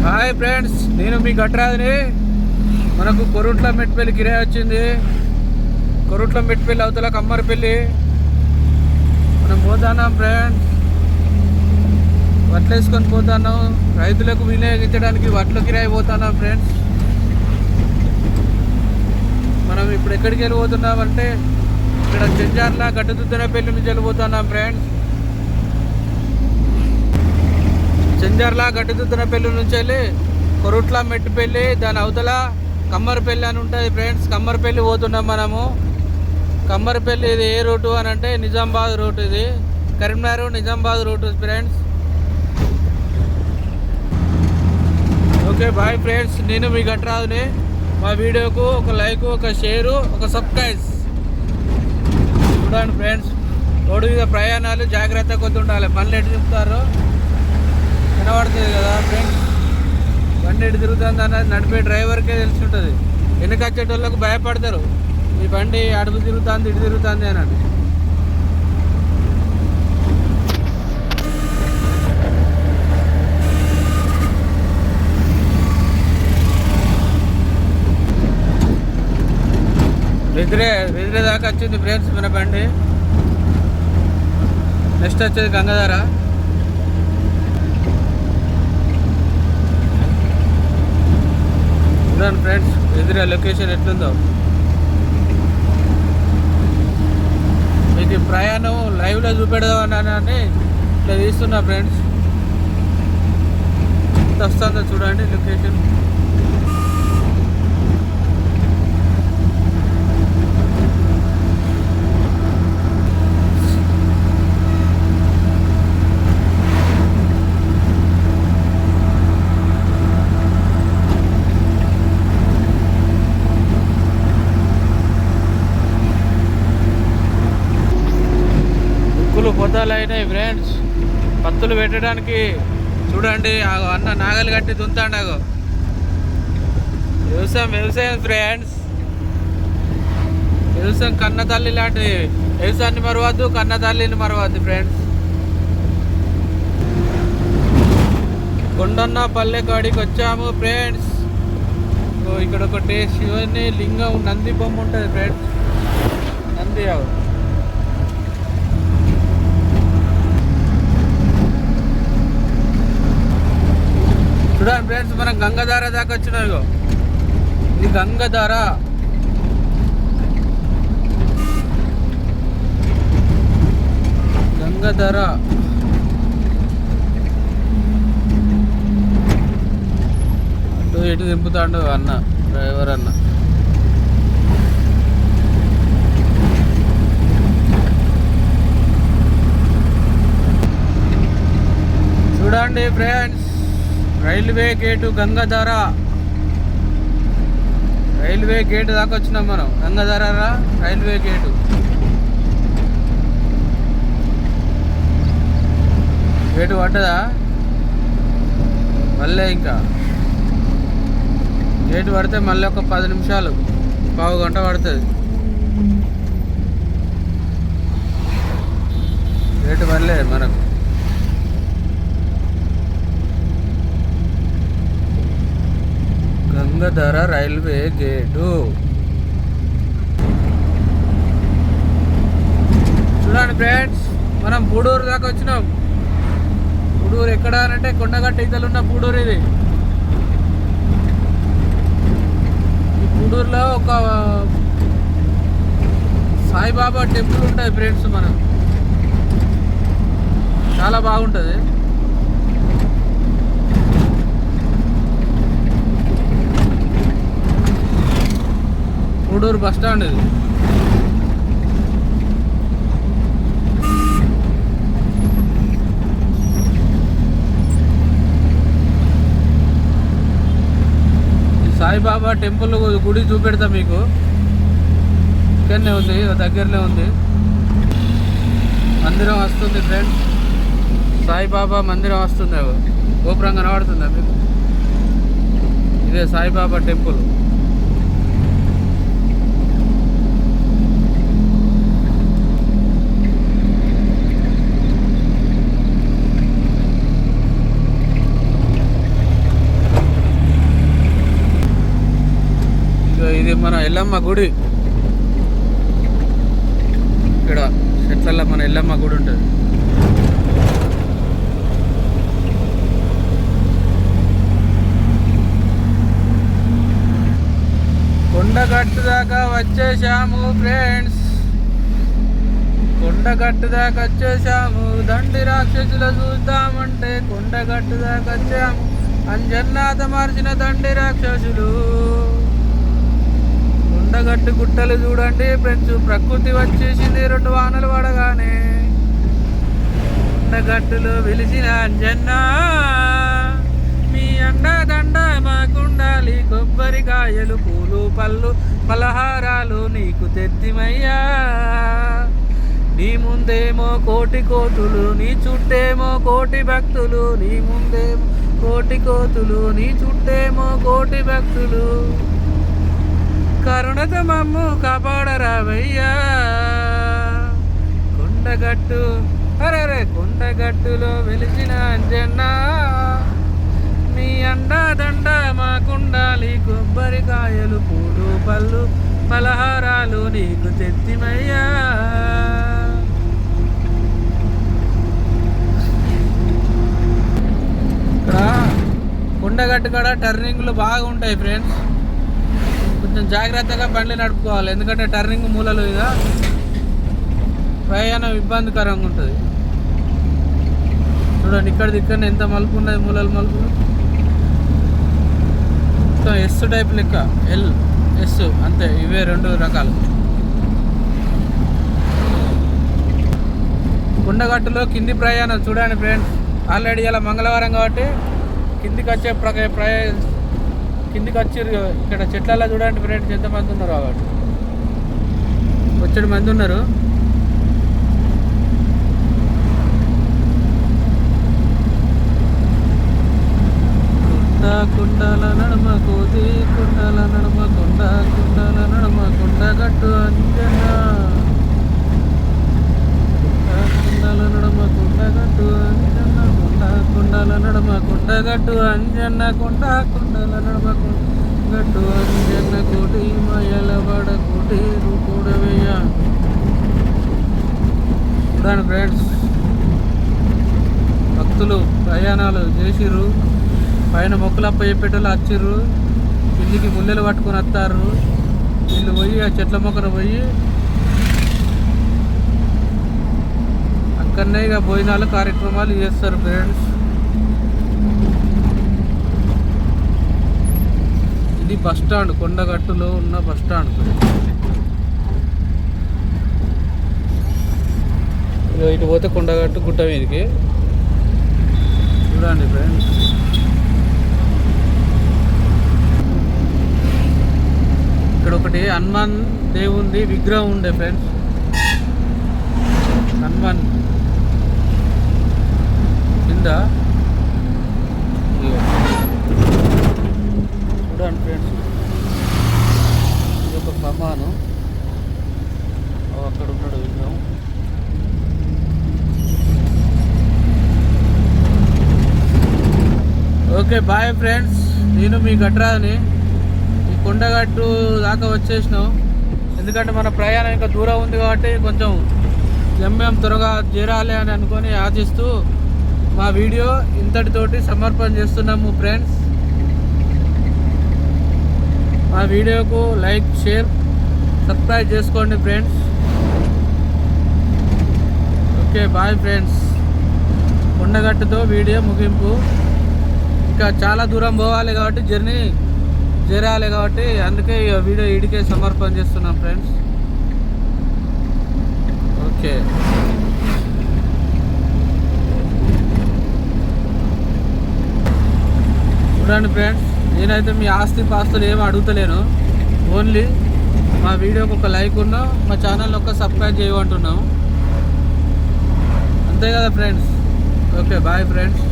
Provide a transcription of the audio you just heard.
Hi friends, నేను మీ గట్రాజుని. మనకు కొరుట్ల మెట్పల్లి కిరాయి వచ్చింది. కొరుట్ల మెట్పల్లి అవతల కమ్మరిపల్లి మనం పోతున్నాం ఫ్రెండ్స్. వడ్లు వేసుకొని పోతున్నాం. రైతులకు వినియోగించడానికి వడ్ల కిరాయి పోతున్నాం ఫ్రెండ్స్. మనం ఇప్పుడు ఎక్కడికి వెళ్ళిపోతున్నామంటే ఇక్కడ చెంజార్ల గట్టుదుద్దనపల్లి నుంచి వెళ్ళిపోతున్నాం ఫ్రెండ్స్. చెంజర్ల గట్టుదుద్దనపల్లి నుంచి వెళ్ళి కొరుట్ల మెట్టుపల్లి, దాని అవతల కమ్మరిపల్లి అని ఉంటుంది ఫ్రెండ్స్. కమ్మరిపల్లి పోతున్నాం మనము. కమ్మరిపల్లి ఇది ఏ రూటు అని అంటే నిజామాబాద్ రూట్. ఇది Karimnagar Nizamabad route friends. Okay bye friends, నేను మీ గట్రాజుని. మా వీడియోకు ఒక లైక్, ఒక షేరు, ఒక సబ్స్క్రైబ్ చూడండి ఫ్రెండ్స్. రోడ్డు మీద ప్రయాణాలు జాగ్రత్తగా కొద్ది ఉండాలి. బండ్లు ఎటు తిప్పుతారో కనబడుతుంది కదా ఫ్రెండ్స్. బండి ఎటు తిరుగుతుంది అన్నది నడిపే డ్రైవర్కే తెలిసి ఉంటుంది. వెనక వచ్చేటోళ్ళకు భయపడతారు, ఈ బండి అడుగు తిరుగుతుంది ఇటు తిరుగుతుంది అని. వెదిరే దాకా వచ్చింది ఫ్రెండ్స్ మన బండి. నెక్స్ట్ వచ్చేది గంగాధార. చూడండి ఫ్రెండ్స్ ఎదురే లొకేషన్ ఎట్లుందో. మీకు ప్రయాణం లైవ్లో చూపెడదామని ఇట్లా తీస్తున్నా ఫ్రెండ్స్. ఎంత వస్తుందో చూడండి లొకేషన్. పొద్దాలు అయినాయి ఫ్రెండ్స్. పత్తులు పెట్టడానికి చూడండి, అన్న నాగలు కట్టి దుంతాండాగో. వ్యవసాయం ఫ్రెండ్స్. వ్యవసాయం కన్న తల్లి లాంటిది. వ్యవసాయాన్ని మరవద్దు, కన్న తల్లిని మరవద్దు ఫ్రెండ్స్. కొండన్న పల్లె కాడికి వచ్చాము ఫ్రెండ్స్. ఇక్కడ ఒకటి శివుని లింగం, నంది బొమ్మ ఉంటుంది ఫ్రెండ్స్. నంది చూడండి ఫ్రెండ్స్, మనం గంగాధార దాకా వచ్చినాయి. ఇది గంగాధార. గంగాధార అటు ఇటు దింపుతాడు అన్న, డ్రైవర్ అన్న. చూడండి friends, railway gate Gangadhara. Railway gate దాకా వచ్చినాం మనం. Gangadhara railway gate. గేటు పడ్డదా మళ్ళీ? ఇంకా గేటు పడితే మళ్ళీ ఒక 10 నిమిషాలు, పావు గంట పడుతుంది. గేటు పడలే మనకు. Gangadhara railway gate. చూడండి ఫ్రెండ్స్, మనం పూడూరు దాకా వచ్చినాం. పూడూరు ఎక్కడ అంటే కొండగట్ట ఇతలున్న పూడూరు ఇది. ఈ పూడూరులో ఒక సాయిబాబా టెంపుల్ ఉంటుంది ఫ్రెండ్స్. మనం చాలా బాగుంటుంది. పూడూరు బస్ స్టాండ్ ఇది. సాయిబాబా టెంపుల్ గుడి చూపెడతా మీకు. ఇక్కడనే ఉంది, దగ్గరనే ఉంది. మందిరం వస్తుంది ఫ్రెండ్స్. సాయిబాబా మందిరం వస్తుంది. గోపురం కనబడుతుందా మీకు? ఇదే సాయిబాబా టెంపుల్. ఇది మన ఎల్లమ్మ గుడి. ఇక్కడ చెట్లలో మన ఎల్లమ్మ గుడి ఉంటుంది. కొండగట్టు దాకా వచ్చేసాము ఫ్రెండ్స్, కొండగట్టు దాకా వచ్చేసాము. దండి రాక్షసులు చూద్దామంటే కొండగట్టు దాకా వచ్చాము. అంజన్నాథ మార్చిన దండి రాక్షసులు. కొండగట్టు గుట్టలు చూడండి ఫ్రెండ్స్, ప్రకృతి వచ్చేసింది 2 వానలు పడగానే. కొండగట్టులో వెలిసిన అంజన్న మీ అండదండ మాకుండాలి. కొబ్బరికాయలు పూలు పళ్ళు పలహారాలు నీకు తెత్తిమయ్యా. నీ ముందేమో కోటి కోతులు, నీ చుట్టేమో కోటి భక్తులు. నీ ముందేమో కోటి కోతులు, నీ చుట్టేమో కోటి భక్తులు. కరుణతో మమ్ము కాపాడరావయ్యా. కొండగట్టు అరే కొండగట్టులో వెలిసిన అంజన్న మీ అండదండ మాకుండాలి. కొబ్బరికాయలు పూలు పళ్ళు పలహారాలు నీకు తెత్తిమయ్యా. ఇక్కడ కొండగట్టు కాడ టర్నింగ్లు బాగా ఉంటాయి ఫ్రెండ్స్, కొంచెం జాగ్రత్తగా బండ్లు నడుపుకోవాలి. ఎందుకంటే టర్నింగ్ మూలలు ఇక ప్రయాణం ఇబ్బందికరంగా ఉంటుంది. చూడండి ఇక్కడనే ఎంత మలుపు ఉన్నది, మూలలు మలుపులు. మొత్తం ఎస్ టైప్ లెక్క, ఎల్ ఎస్ అంతే, ఇవే 2 రకాలు. కొండగట్టులో కింది ప్రయాణం చూడండి ఫ్రెండ్స్. ఆల్రెడీ ఇలా మంగళవారం కాబట్టి కిందికి వచ్చే కిందికి వచ్చారు. ఇక్కడ చెట్లలో చూడండి ఫ్రెండ్స్ ఎంతమంది ఉన్నారు. కాబట్టి వచ్చేడు మంది ఉన్నారు. కుండాల నడమ కోతి కుండాల నడమ కుండాల నడమ కొండగట్టు అంజన్న. కుండాల నడమ కొండగట్టు అంజన్న. కుండాల నడమ కొండగట్టు అంజన్న. కుండాల నడమ కొండగట్టు అంజన్న. కోటి మాయల వాడ కోటి రూపుడవయ్య. చూడండి ఫ్రెండ్స్, భక్తులు ప్రయాణాలు చేసిర్రు. పైన మొక్కలప్ప చెప్పేటోళ్ళు వచ్చిర్రు, కిందికి ముల్లెలు పట్టుకొని వస్తారు. వీళ్ళు పోయి ఆ చెట్ల మొక్కను పోయి అక్కడనే ఇక భోజనాలు కార్యక్రమాలు చేస్తారు ఫ్రెండ్స్. ఇది బస్ స్టాండ్, కొండగట్టులో ఉన్న బస్ స్టాండ్. ఇటు పోతే కొండగట్టు గుట్ట మీదకి. చూడండి ఫ్రెండ్స్, ఇక్కడ ఒకటి హనుమాన్ దేవుంది విగ్రహం ఉండే ఫ్రెండ్స్. హనుమాన్ కింద చూడండి ఫ్రెండ్స్, ఇది ఒక కమాను. అక్కడ ఉన్నాడు విగ్రహం. ఓకే బాయ్ ఫ్రెండ్స్, నేను మీ గట్రాని. ఈ కొండగట్టు దాకా వచ్చేసినాం. ఎందుకంటే మన ప్రయాణం ఇంకా దూరం ఉంది కాబట్టి కొంచెం గమ్యం త్వరగా చేరాలి అని అనుకొని ఆశిస్తూ మా వీడియో ఇంతటితోటి సమర్పణ చేస్తున్నాము ఫ్రెండ్స్. మా వీడియోకు లైక్ షేర్ సబ్స్క్రైబ్ చేసుకోండి ఫ్రెండ్స్. Okay bye friends. కొండగట్టుతో వీడియో ముగింపు. ఇంకా చాలా దూరం పోవాలి కాబట్టి జర్నీ చేరాలి కాబట్టి అందుకే ఈ వీడియో ఈడికే సమర్పణ చేస్తున్నాం ఫ్రెండ్స్. ఓకే చూడండి ఫ్రెండ్స్, నేనైతే మీ ఆస్తి పాస్తులు ఏమి అడుగుతలేను. ఓన్లీ మా వీడియోకి ఒక లైక్ ఉన్నా, మా ఛానల్ ఒక సబ్స్క్రైబ్ చేయమంటున్నాం. అంతే కదా ఫ్రెండ్స్. Okay bye friends.